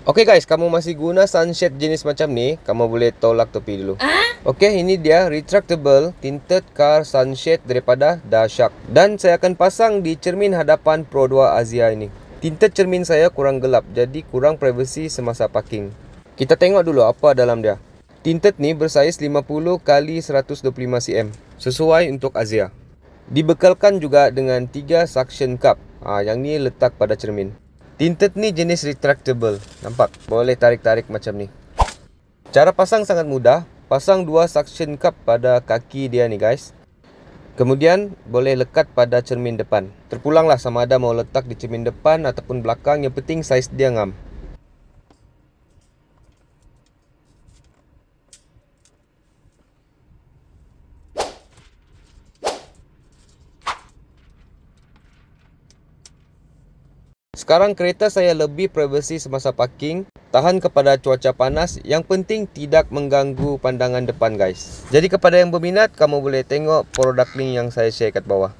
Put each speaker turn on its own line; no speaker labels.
Oke guys, kamu masih guna sunshade jenis macam ni, kamu boleh tolak topi dulu. Oke, ini dia retractable tinted car sunshade daripada Dashak. Dan saya akan pasang di cermin hadapan Pro 2 Azia ini. Tinted cermin saya kurang gelap, jadi kurang privacy semasa parking. Kita tengok dulu apa dalam dia. Tinted ni bersaiz 50 x 125 cm, sesuai untuk Azia. Dibekalkan juga dengan 3 suction cup. Yang ni letak pada cermin. Tinted ni jenis retractable. Nampak? Boleh tarik-tarik macam ni. Cara pasang sangat mudah. Pasang 2 suction cup pada kaki dia ni guys. Kemudian boleh lekat pada cermin depan. Terpulanglah sama ada mau letak di cermin depan ataupun belakang. Yang penting saiz dia ngam. Sekarang kereta saya lebih privacy semasa parking, tahan kepada cuaca panas, yang penting tidak mengganggu pandangan depan guys. Jadi kepada yang berminat, kamu boleh tengok produk link yang saya share kat bawah.